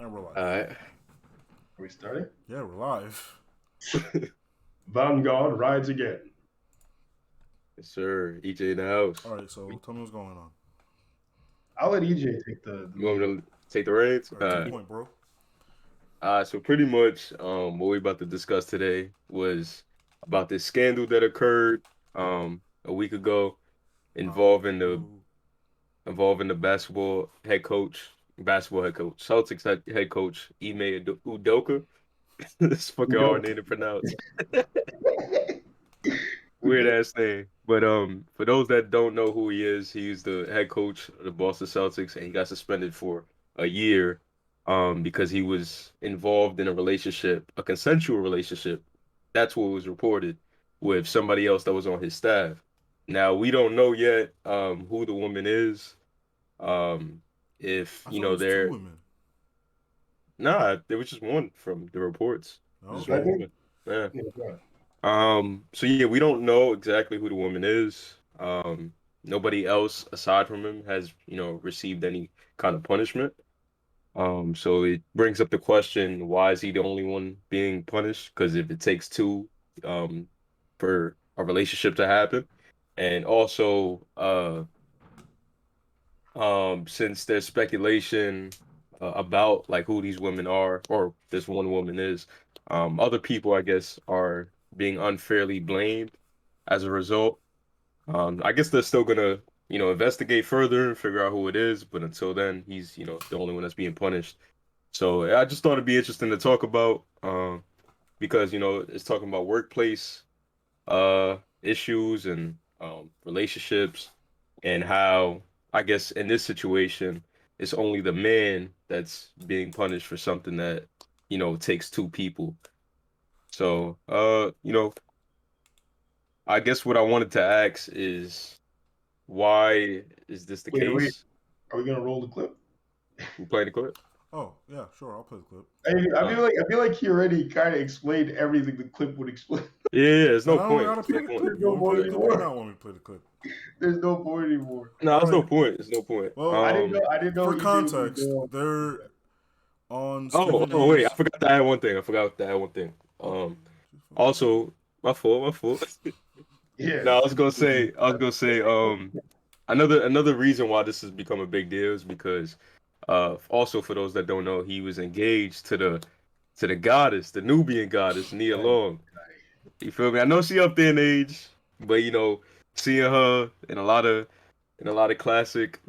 And we're live. All right. Are we starting? Yeah, we're live. Vanguard rides again. Yes, sir. EJ in the house. All right, so tell me what's going on. I'll let EJ take the You want lead. me to take the reins? All All right, take right. point, bro. So pretty much, what we about to discuss today was about this scandal that occurred a week ago involving the Ooh. involving the basketball head coach, Celtics head coach Ime Udoka. This fucking hard Udoka. name to pronounce. Weird ass name. But for those that don't know who he is, he's the head coach of the Boston Celtics, and he got suspended for a year because he was involved in a relationship, a consensual relationship. That's what was reported with somebody else that was on his staff. Now we don't know yet who the woman is. If I you thought it know was two they're women. nah, there was just one from the reports. Oh, Just one okay. Second? woman. Yeah. Yeah, go ahead. So yeah, we don't know exactly who the woman is. Nobody else aside from him has, received any kind of punishment. So it brings up the question, why is he the only one being punished? Because if it takes two, um, for a relationship to happen, and also, since there's speculation about like who these women are, or this one woman is, other people, I guess, are being unfairly blamed as a result. I guess they're still gonna, investigate further and figure out who it is, but until then, he's, the only one that's being punished. So yeah, I just thought it'd be interesting to talk about, because, it's talking about workplace issues and relationships, and how I guess in this situation it's only the man that's being punished for something that takes two people. So I guess what I wanted to ask is, why is this the Wait. case? Are we gonna roll the clip? We playing the clip? Oh, yeah, sure. I'll play the clip. I Uh, feel like he already kind of explained everything the clip would explain. yeah, there's And no I don't point. gotta There's no play the point. clip. There's You no want me to play point the clip or anymore. not want me to play the clip? There's no point anymore. No, All there's no right. point. There's no point. Well, I didn't know for EJ was gonna context, go. they're on Oh wait, I Stephen forgot to add one thing. I forgot to add one thing. Oh, just fucking say it. Also, my fault, my fault. Yeah. No, I was gonna say, another reason why this has become a big deal is because, also for those that don't know, he was engaged to the goddess, the Nubian goddess, Nia Oh Long. You feel me? I know she up there in age, but seeing her in a lot of classic,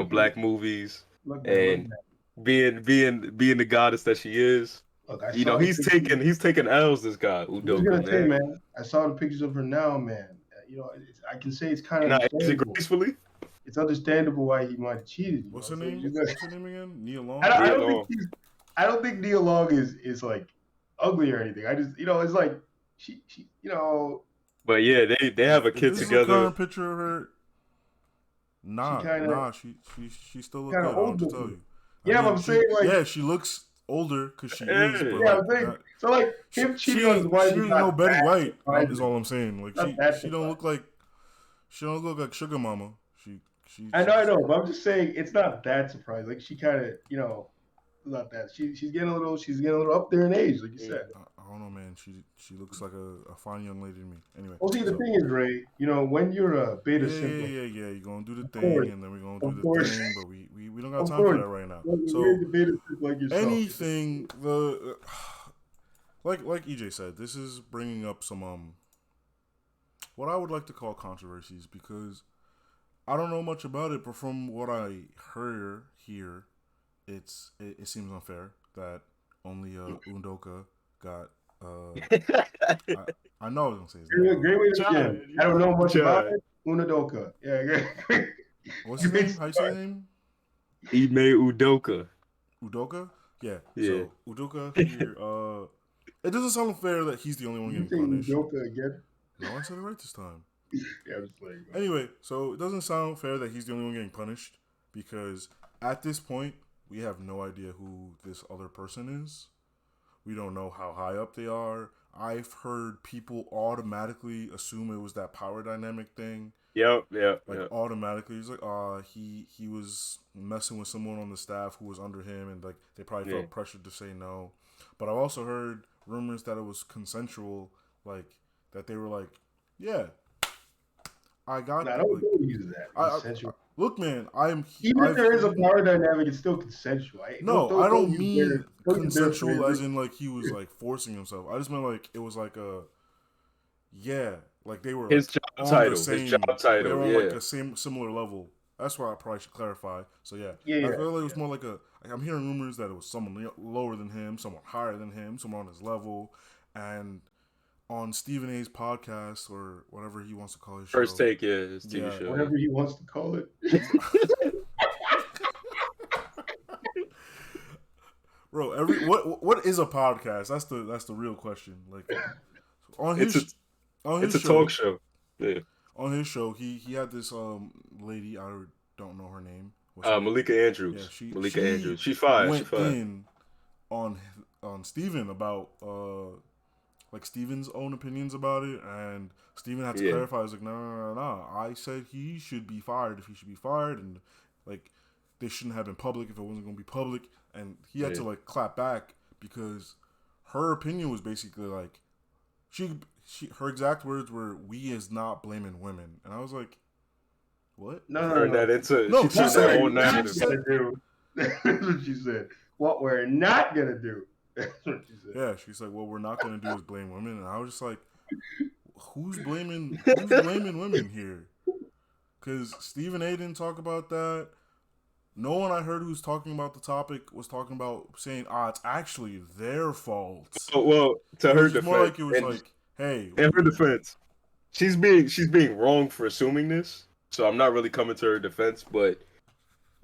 black movies, look, man, look, and man. being the goddess that she is, Look, I saw the he's pictures. taking he's taking L's. This guy I was Udoka, gonna say, man. man. I saw the pictures of her now, man. I can say it's kind And of not aging understandable. gracefully. It's understandable why he might have cheated. You know What's what her I'm saying? name? What's her name again? Nia I Long? don't, I Nia don't think Long. I don't think Nia Long is like ugly or anything. I just it's like she But yeah, they have a If kid this is a together. current picture of her, she kind of she still look kind of good. I don't old just tell looking. you. I Yeah, but mean, I'm saying like she looks older because she is, but Yeah. yeah, I'm like saying that, so like him cheating on his wife she is ain't no not Betty that White. Is surprising. all I'm saying. Like Not that she don't surprising. look like Sugar Mama. I She's know, but I'm just saying it's not that surprising. Like she kind of not that she's getting a little up there in age, like you said. I don't know, man. She looks like a fine young lady to me. Anyway, Well, see, the so thing is, Ray, when you're a beta yeah, simp, You're gonna do the of thing, course, and then we're gonna do of the course, thing, but we don't got of time for course, that right now. when So you're the beta simp like yourself. anything the like EJ said, this is bringing up some what I would like to call controversies because I don't know much about it, but from what I heard here, it seems unfair that only Undoka got I I know I was gonna say his name wrong. Great way to Try, begin. I don't know much about try. it. Unadoka. Yeah, great. What's his Great name? How you say his start. name? Ime Udoka. Udoka? Yeah. Yeah. So Udoka here, it doesn't sound fair that he's the only one Did you getting say punished. Udoka again? No, I said it right this time. Yeah, I'm just playing. Anyway, so it doesn't sound fair that he's the only one getting punished because at this point we have no idea who this other person is. We don't know how high up they are. I've heard people automatically assume it was that power dynamic thing. Yep. Like automatically, he's like, he was messing with someone on the staff who was under him, and like they probably felt pressured to say no. But I've also heard rumors that it was consensual, like that they were like, yeah, I got. I don't use that. Consensual. Look, man, even if there is a power dynamic, it's still consensual. I don't mean consensual as in like he was like forcing himself. I just meant like it was like like they were his like, job title. His job title. They were on like a similar level. That's why I probably should clarify. So I feel like it was more like I'm hearing rumors that it was someone lower than him, someone higher than him, someone on his level, and on Stephen A's podcast or whatever he wants to call his show. First Take, his TV show. Whatever he wants to call it. Bro, what is a podcast? That's the real question. Like on his it's a talk show. Yeah. On his show, he had this lady, I don't know her name. Malika Andrews. Yeah, Malika Andrews. She fired. Went in on Steven about like Steven's own opinions about it, and Steven had to clarify. I was like, no. I said he should be fired if he should be fired, and like they shouldn't have been public if it wasn't going to be public. And he had to like clap back because her opinion was basically like her exact words were, "We is not blaming women," and I was like, "What?" No. That into no. She said that whole narrative. That's what she said. What we're not gonna do. That's what she said. Yeah, she's like, "What we're not gonna do is blame women," and I was just like, "Who's blaming women here?" Because Stephen A didn't talk about that. No one I heard who's talking about the topic was talking about saying, it's actually their fault. Well, to her defense, more like it was like, hey, in her defense, she's being wrong for assuming this. So I'm not really coming to her defense, but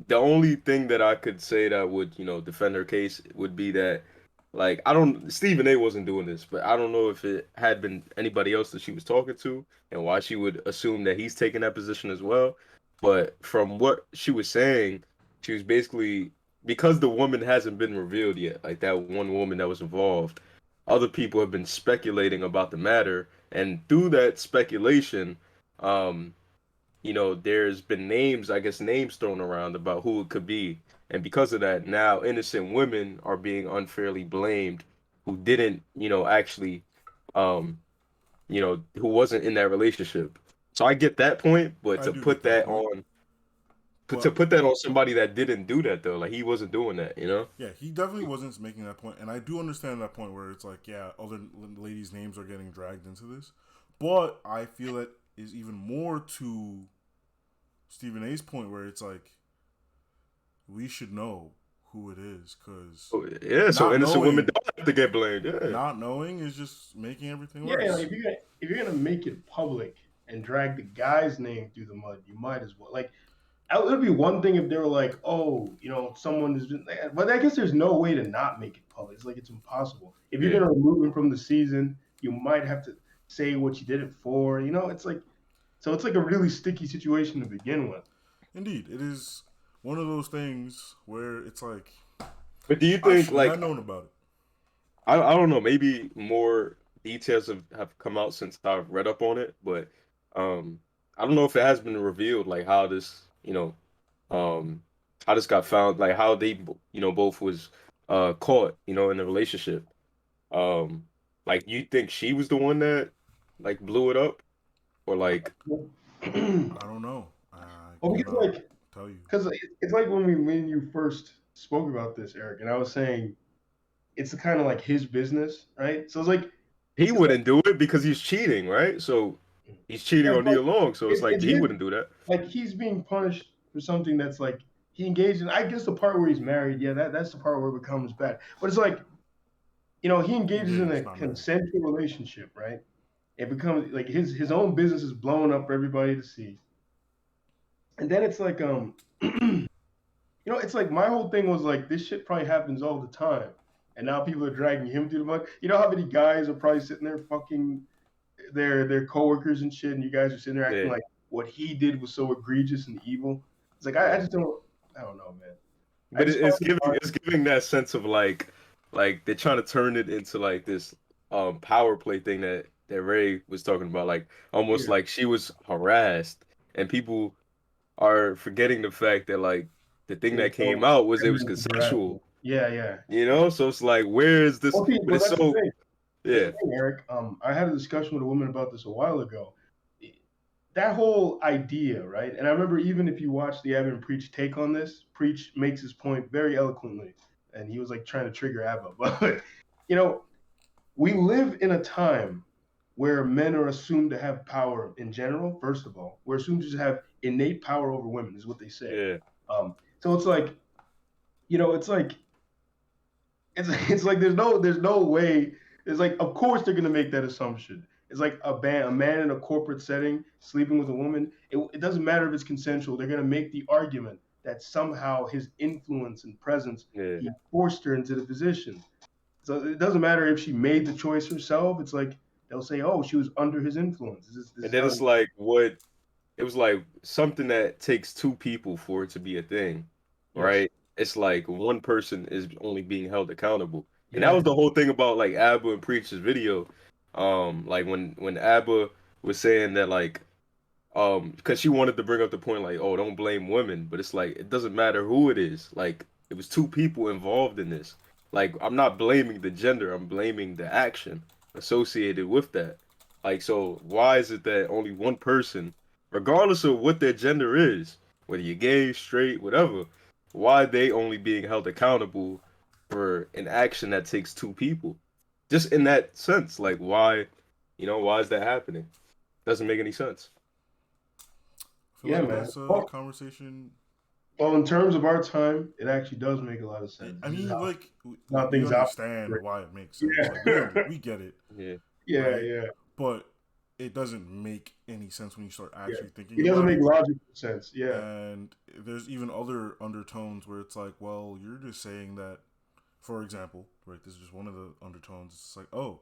the only thing that I could say that would, defend her case would be that, like, Stephen A wasn't doing this, but I don't know if it had been anybody else that she was talking to and why she would assume that he's taking that position as well. But from what she was saying, she was basically, because the woman hasn't been revealed yet, like that one woman that was involved, other people have been speculating about the matter, and through that speculation, there's been names thrown around about who it could be, and because of that, now innocent women are being unfairly blamed who didn't, actually, who wasn't in that relationship. So I get that point, but to put that on somebody that didn't do that though, like he wasn't doing that, Yeah, he definitely wasn't making that point, and I do understand that point where it's like, other ladies' names are getting dragged into this, but I feel it is even more to Stephen A's point where it's like we should know who it is because so innocent women don't have to get blamed. Yeah. Not knowing is just making everything worse. Yeah, if you're gonna make it public and drag the guy's name through the mud, you might as well like. It would be one thing if they were like, someone has been, but I guess there's no way to not make it public. It's like it's impossible. If you're gonna remove him from the season, you might have to say what you did it for. It's like, so it's like a really sticky situation to begin with. Indeed, it is one of those things where it's like. But do you think I've known about it? I don't know. Maybe more details have come out since I've read up on it, but I don't know if it has been revealed, like how this. How this got found, like how they, both was caught, in the relationship. Like you think she was the one that like blew it up, or like I don't know. Tell you because it's like when you first spoke about this, Eric, and I was saying it's kind of like his business, right? So it's like he wouldn't do it because he's cheating, right? So. He's cheating on Nia Long, so it's like he wouldn't do that. Like he's being punished for something that's like he engaged in. I guess the part where he's married, that's the part where it becomes bad. But it's like, he engages in a consensual relationship, right? It becomes like his own business is blowing up for everybody to see. And then it's like it's like my whole thing was like this shit probably happens all the time, and now people are dragging him through the mud. You know how many guys are probably sitting there fucking their coworkers and shit, and you guys are sitting there acting like what he did was so egregious and evil. It's like I don't know, man. But it's giving that sense of like like they're trying to turn it into like this power play thing that Ray was talking about, like almost Yeah. like she was harassed, and people are forgetting the fact that like the thing It was that came so out was it was feminine consensual, Yeah, yeah. you know? So it's like, where is this? Well, see, But but it's that's the so, thing. That's yeah, the thing, Eric. I had a discussion with a woman about this a while ago. That whole idea, right? And I remember even if you watch the Abba and Preach take on this, Preach makes his point very eloquently, and he was like trying to trigger Abba. But you know, we live in a time where men are assumed to have power in general. First of all, we're assumed to just have innate power over women, is what they say. yeah, So it's like, it's like it's like there's no way. It's like of course they're gonna make that assumption. It's like a man in a corporate setting sleeping with a woman. It doesn't matter if it's consensual. They're gonna make the argument that somehow his influence and presence yeah. he forced her into the position. So it doesn't matter if she made the choice herself. It's like they'll say, "Oh, she was under his influence." This And is then how. it's like what it was like something that takes two people for it to be a thing, Yes. right? It's like one person is only being held accountable. And that Yeah. was the whole thing about like Abba and Preach's video. Like when Abba was saying that like because she wanted to bring up the point like, oh, don't blame women, but it's like it doesn't matter who it is. Like it was two people involved in this. Like I'm not blaming the gender, I'm blaming the action associated with that. Like so why is it that only one person, regardless of what their gender is, whether you're gay, straight, whatever, why they only being held accountable for an action that takes two people? Just in that sense, like why, why is that happening? Doesn't make any sense. I feel Yeah, like man. that's a Well, conversation. in terms of our time, it actually does make a lot of sense. I This is mean, like how we things understand operate. why it makes sense. Yeah. Like we get it, Yeah. Yeah, right? yeah, But it doesn't make any sense when you start yeah. actually thinking It doesn't about make it. logical sense. Yeah. And there's even other undertones where it's like, well, you're just saying that, for example, right? This is just one of the undertones. It's like, oh,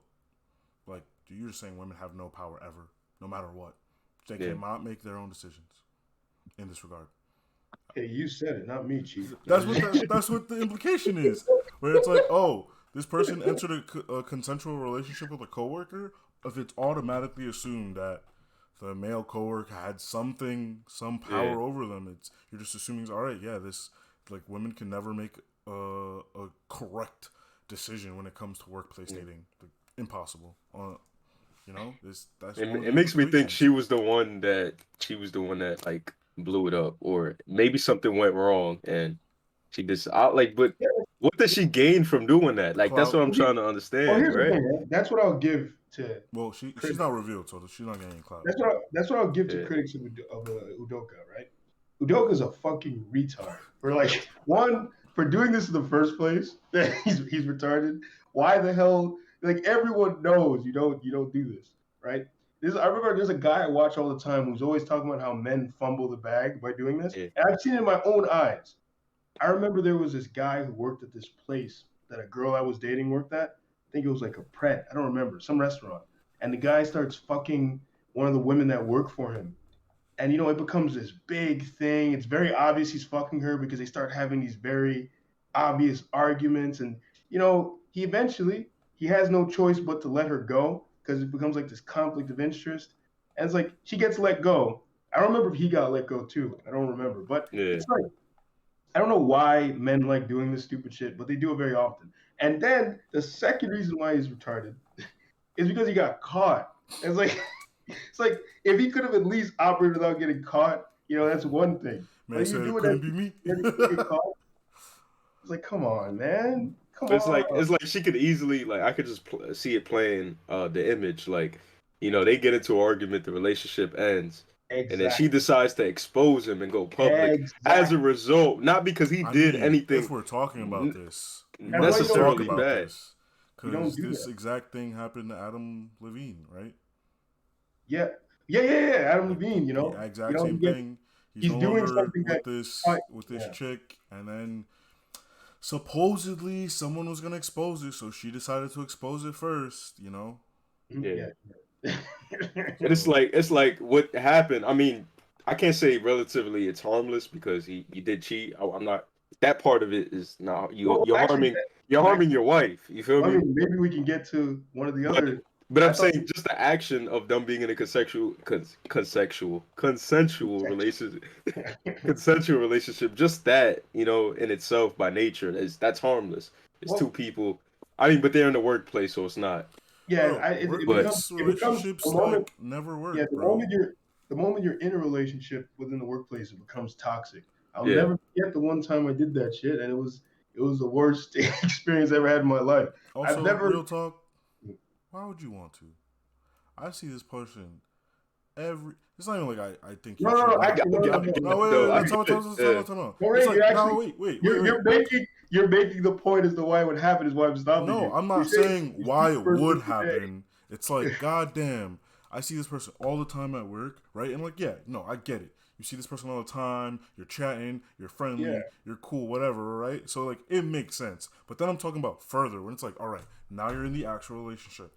like you're just saying women have no power ever, no matter what. They Yeah. cannot make their own decisions in this regard. Hey, you said it, not me, Chief. That's what the implication is. Where it's like, oh, this person entered a consensual relationship with a coworker. If it's automatically assumed that the male coworker had some Yeah. power over them, you're just assuming, all right, yeah, this like women can never make a correct decision when it comes to workplace dating. Like, impossible. That's one of the It makes me think implications. she was the one that like blew it up, or maybe something went wrong and she just out like. But Yeah. what does she gain from doing that? Like that's Clout. what I'm trying to Well, understand, here's the right? thing, man. That's what I'll give to Well, she's critics. not revealed, so she's not getting any clout. That's what I'll give to Yeah, critics of Udoka, right? Udoka's a fucking retard. For like one, for doing this in the first place, he's retarded. Why the hell? Like everyone knows you don't do this, right? I remember there's a guy I watch all the time who's always talking about how men fumble the bag by doing this, yeah, and I've seen it in my own eyes. I remember there was this guy who worked at this place that a girl I was dating worked at. I think it was like a Pret. I don't remember, some restaurant. And the guy starts fucking one of the women that work for him. And it becomes this big thing. It's very obvious he's fucking her because they start having these very obvious arguments. And he has no choice but to let her go because it becomes like this conflict of interest. And it's like she gets let go. I don't remember if he got let go too. I don't remember. But yeah. it's like I don't know why men like doing this stupid shit, but they do it very often. And then the second reason why he's retarded is because he got caught. It's like it's like if he could have at least operated without getting caught, that's one thing. Man But said you it do it couldn't and be me. you get caught. It's like, come on, man, come But on. it's like she could easily like I could just see it playing the image like they get into an argument, the relationship ends, and then she Exactly, decides to expose him and go public as a exactly. result, not because he I did mean, if anything we're talking about this, we That's might why as you well don't talk necessarily do about that. bad. this You don't because do this that. exact thing happened to Adam Levine, right? Yeah, yeah, yeah, yeah. Adam Like Levine, the exact same thing. He's he's no doing longer something that, with this yeah, chick, and then supposedly someone was gonna expose it, so she decided to expose it first. Yeah. yeah. Yeah. But So it's like what happened. I mean, I can't say relatively it's harmless because he did cheat. I'm not that part of it is no. Well, You're actually, harming your wife. You feel I me? mean, maybe we can get to one of the But other. but I I'm thought saying just the action of them being in a consensual relationship, consensual relationship. Just that, in itself by nature, that's harmless. It's two well, people. I mean, but they're in the workplace, so it's not. yeah, Bro, But workplace it becomes the relationships moment. like never Yeah, work, bro. the moment you're in a relationship within the workplace, it becomes toxic. I'll yeah, never forget the one time I did that shit, and it was the worst experience I ever had in my life. I've Also, never. real talk, why would you want to? I see this person every. It's not even like I think you No, no, should no. not. Actually, no, no, I no, get No, no. it, wait, though. wait, I wait, get it. time out. No, It's Ray, like, no, wait. you're making the point as to why it would happen is why I'm stopping No, you. I'm You're not saying saying you see why the it person would every happen. It's like, goddamn, I see this person all the time at work, right? And like, yeah, no, I get it. You see this person all the time, you're chatting, you're Yeah, friendly, you're cool, whatever, right? So like, it makes sense. But then I'm talking about further when it's like, all right, now you're in the actual relationship.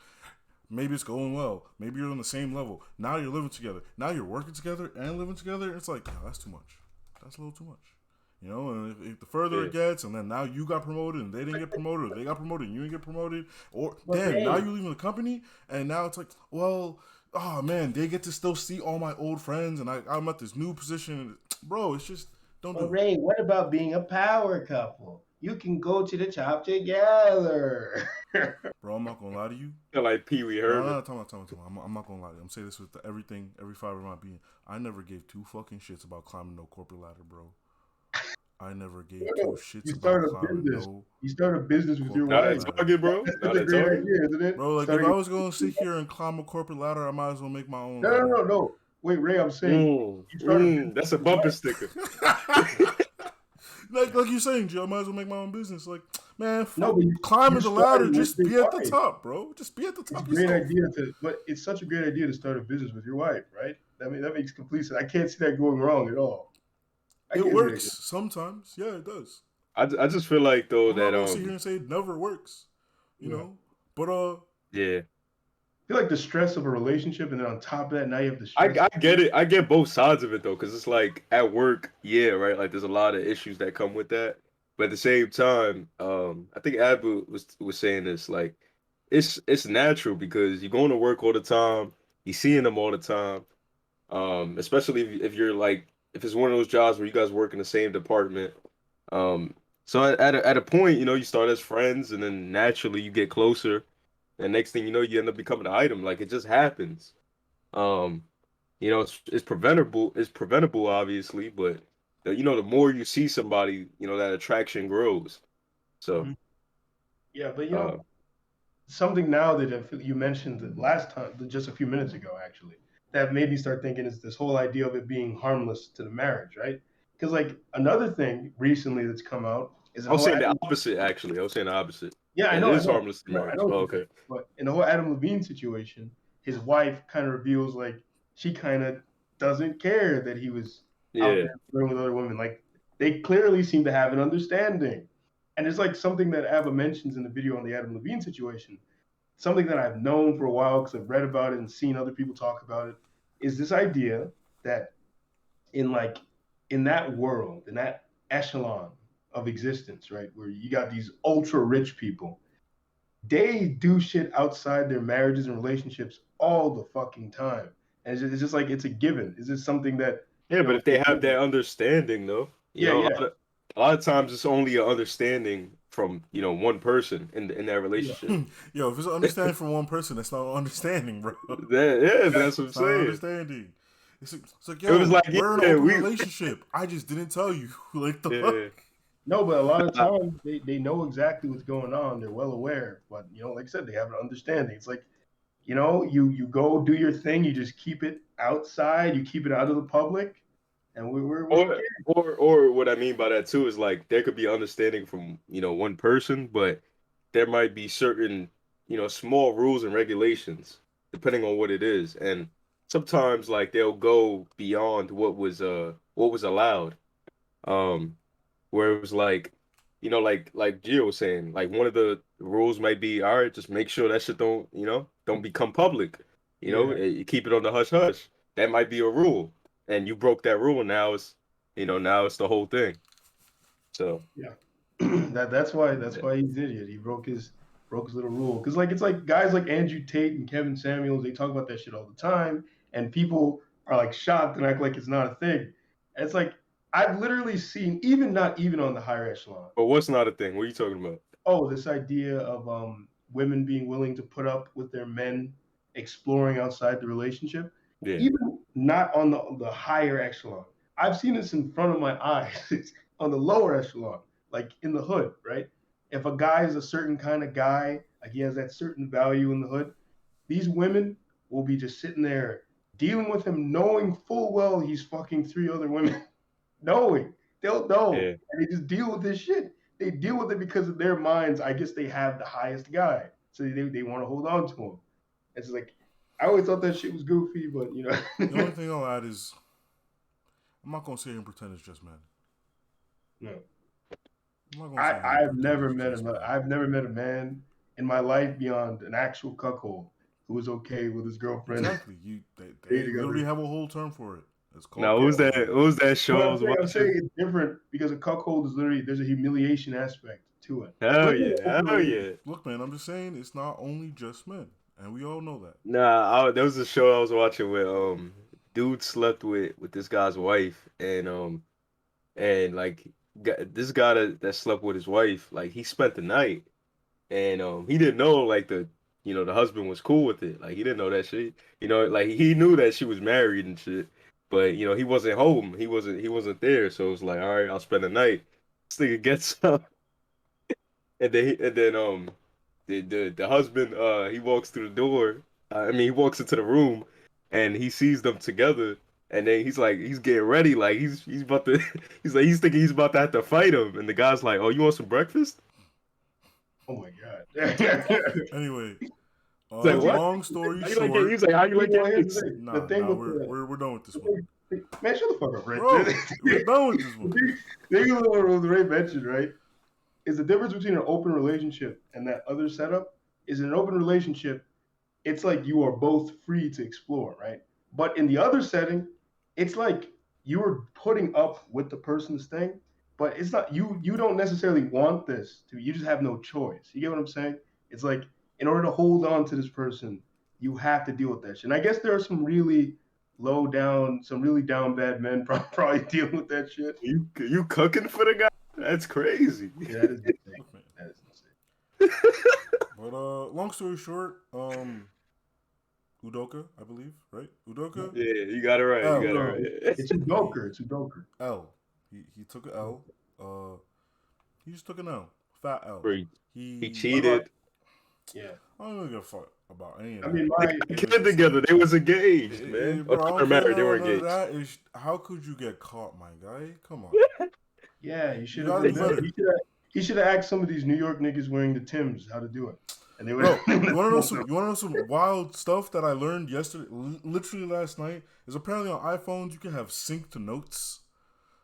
Maybe it's going well. Maybe you're on the same level. Now you're living together. Now you're working together and living together. It's like, no, that's too much. That's a little too much. And if the further Yeah. it gets, and then now you got promoted and they didn't get promoted, or they got promoted and you didn't get promoted, or but damn, now Ray, you're leaving the company, and now it's like, well, oh man, they get to still see all my old friends, and I'm at this new position, bro. It's just don't do it, What about being a power couple? You can go to the top together. bro. I'm not gonna lie to you. Like Pee Wee No, no, Herman. no, tell me. I'm not gonna lie to you. I'm saying this with everything, every fiber of my being. I never gave two fucking shits about climbing no corporate ladder, bro. I never gave two shits You about start a climbing business. no You start a business with your corporate Now that wife. ladder. talking, bro. That's Now such a that great talking. idea, isn't it? Bro, like if Starting I a was gonna sit here and climb a corporate ladder, I might as well make my own No, no, ladder. no, no. Wait, Ray, I'm saying you start a business That's a with your bumper wife. sticker. like you're saying, Joe, I might as well make my own business. Like, man, No, fuck but you climbing the ladder. started with Just your be at the wife. top, bro. Just be at the It's a top great yourself. idea but it's such a great idea to start a business with your wife, right? That makes complete sense. I can't see that going wrong at all. I It can't see works that. sometimes. Yeah, it does. I just feel like though I'm not that gonna sit here and say it never works. Yeah. But yeah. I feel like the stress of a relationship, and then on top of that, now you have the I stress. get it. I get both sides of it though, because it's like at work, yeah, right. Like there's a lot of issues that come with that, but at the same time, I think Abu was saying this like it's natural because you're going to work all the time, you're seeing them all the time, especially if you're like if it's one of those jobs where you guys work in the same department. Um, so at a point, you start as friends, and then naturally you get closer, and next thing you know, you end up becoming an item. Like it just happens. Um. It's preventable. It's preventable, obviously, but the more you see somebody, that attraction grows. So, Mhm. Yeah, but uh, something now that I feel you mentioned the last time, just a few minutes ago, actually, that made me start thinking is this whole idea of it being harmless to the marriage, right? Because like another thing recently that's come out is the I was whole saying the opposite, actually. I was saying the opposite. yeah, That it I is know, harmless to I marriage. know what Oh, you're saying. okay. But in the whole Adam Levine situation, his wife kind of reveals like she kind of doesn't care that he was out Yeah. there flirting with other women. Like they clearly seem to have an understanding. And it's like something that Ava mentions in the video on the Adam Levine situation, something that I've known for a while because I've read about it and seen other people talk about it, is this idea that in like in that world, in that echelon of existence, right, where you got these ultra rich people, they do shit outside their marriages and relationships all the fucking time. And it's just like it's a given. It's just something that, Yeah, but if they have that understanding, though, yeah, a yeah, lot of times it's only an understanding from one person in that yeah. relationship. yo, if it's an understanding from one person, that's not an understanding, bro. Yeah, that's what I'm It's not an saying. understanding. It's like, It was yo, like, we're in an yeah, open relationship. I just didn't tell you. Like the fuck. yeah. No, but a lot of Nah, times they know exactly what's going on. They're well aware. But like I said, they have an understanding. It's like, you go do your thing, you just keep it outside, you keep it out of the public, and we're Or okay. or what I mean by that too is like there could be understanding from one person, but there might be certain small rules and regulations depending on what it is, and sometimes like they'll go beyond what was allowed. Um, where it was like like Gio was saying, like one of the rules might be, all right, just make sure that shit don't become public. Yeah. You keep it on the hush hush. That might be a rule, and you broke that rule. Now it's the whole thing. So that's why he's an idiot. He broke his little rule. Because like it's like guys like Andrew Tate and Kevin Samuels, they talk about that shit all the time, and people are like shocked and act like it's not a thing. And it's like I've literally seen not even on the higher echelon. but what's not a thing? What are you talking about? Oh, this idea of women being willing to put up with their men exploring outside the relationship, Yeah. even not on the higher echelon. I've seen this in front of my eyes on the lower echelon, like in the hood, right? If a guy is a certain kind of guy, like he has that certain value in the hood, these women will be just sitting there dealing with him, knowing full well he's fucking 3 other women, knowing they'll know, Yeah. and they just deal with this shit. They deal with it because in their minds, I guess they have the highest guy, so they want to hold on to him. It's like I always thought that shit was goofy, but you know. The only thing I'll add is I'm not gonna sit here and pretend it's just men. No. I'm not gonna sit here and I've pretend never it's met just a men. I've never met a man in my life beyond an actual cuckold who was okay with his girlfriend. Exactly. They Stay literally together. have a whole term for it. It's called Now, what cuckolding. was that show I But was I'm saying watching? it's different because a cuckold is literally there's a humiliation aspect to it. Hell Look at yeah, open hell relationship. yeah. Look, man, I'm just saying it's not only just men, and we all know that. Nah, there was a show I was watching where dude slept with this guy's wife, and like this guy that slept with his wife, like he spent the night, and he didn't know like the husband was cool with it, like he didn't know that shit, like he knew that she was married and shit, but he wasn't home, he wasn't there, so it was like, all right, I'll spend the night. This nigga gets up, and then the husband he walks through the door. I mean, he walks into the room, and he sees them together, and then he's getting ready, like he's about to he's thinking he's about to have to fight him, and the guy's like, "Oh, you want some breakfast?" Oh my god. Anyway, He's like, "What?" long story How you like short, He's like, "How you like Well, your here's eggs?" the thing with we're done with this one, man, shut the fuck up, right? bro. We're done with this one. The thing with Ray mentioned, right, is the difference between an open relationship and that other setup is in an open relationship, it's like you are both free to explore, right? But in the other setting, it's like you are putting up with the person's thing, but it's not you don't necessarily want this to you just have no choice. You get what I'm saying? It's like in order to hold on to this person, you have to deal with that shit. And I guess there are some really some really down bad men probably dealing with that shit. You cooking for the guy? That's crazy. Yeah, that is insane. Look, man. That is insane. But long story short, Udoka, I believe, right? Udoka. Yeah, you got it right. Oh, You got it No, right. it's Udoka. It's Udoka. L. He took an L. He just took an L. Fat L. He cheated. Yeah. I don't even give a fuck about any of I that. mean, They got a kid together. They was engaged, man. Bro, I Or don't married. They care were about none of engaged. that. How could you get caught, my guy? Come on. yeah, you should gotta have. do better. He should have asked some of these New York niggas wearing the Timbs how to do it, and they would. Bro, you wanna know some wild stuff that I learned yesterday, literally last night? Is apparently on iPhones you can have sync to notes.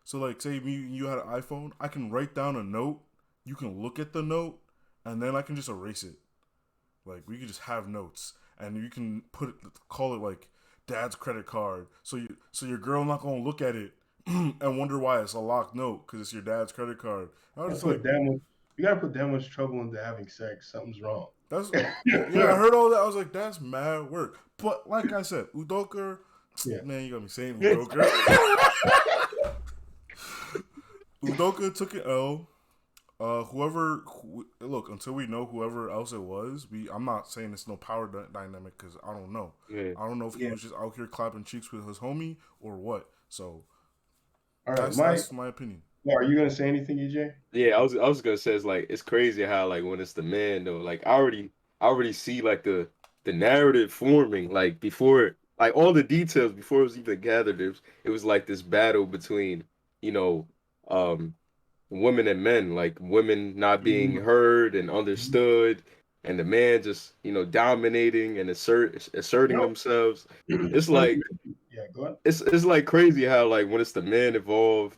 So like, say you had an iPhone, I can write down a note. You can look at the note, and then I can just erase it. Like we could just have notes, and you can call it like Dad's credit card. So your girl not gonna look at it and wonder why it's a locked note because it's your dad's credit card. I was just like, you gotta put that much trouble into having sex. Something's wrong. yeah, I heard all that. I was like, that's mad work. But like I said, Udoka, man, you got me saying Udoka. Udoka took an L. Look, until we know whoever else it was, I'm not saying it's no power dynamic because I don't know. Yeah. I don't know if he was just out here clapping cheeks with his homie or what. So, all right, that's my opinion. Are you gonna say anything, EJ? Yeah, I was gonna say it's crazy how like when it's the man though, like I already see like the narrative forming like before, like all the details before it was even gathered. It was like this battle between you know um women and men, like women not being heard and understood, and the man just dominating and asserting themselves. It's like go ahead. it's like crazy how like when it's the man involved,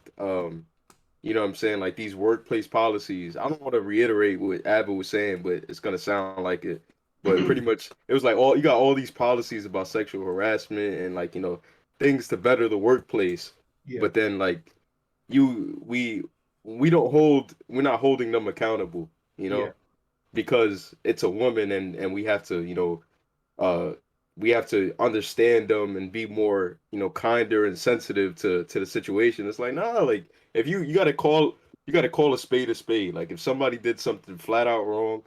you know what I'm saying, like these workplace policies. I don't want to reiterate what Abba was saying, but it's gonna sound like it. But pretty much it was like you got all these policies about sexual harassment and like things to better the workplace. Yeah. But then like we're not holding them accountable, you Yeah. know, because it's a woman and we have to, uh we have to understand them and be more, kinder and sensitive to the situation. It's like, nah, like if you gotta call a spade. Like if somebody did something flat out wrong,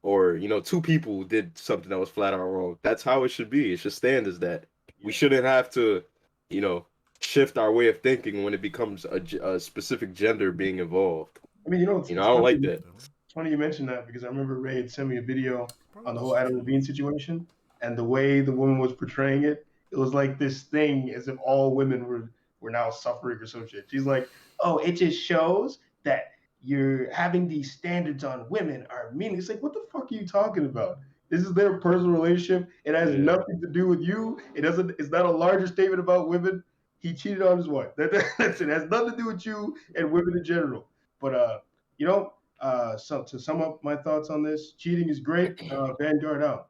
or two people did something that was flat out wrong, that's how it should be. It should stand as that. We Yeah. shouldn't have to, you know, shift our way of thinking when it becomes a specific gender being involved. I mean, it's, I it's don't funny. like that. It's funny you mentioned that because I remember Ray had sent me a video Bro, on the this whole is Adam true. Levine situation, and the way the woman was portraying it, it was like this thing as if all women were now suffering or some shit. She's like, "Oh, it just shows that you're having these standards on women are meaning." It's like, what the fuck are you talking about? This is their personal relationship. It has Yeah. nothing to do with you. It doesn't. It's not a larger statement about women. He cheated on his wife. That's it. It has nothing to do with you and women in general. But you know, so to sum up my thoughts on this, cheating is great. Vanguard out.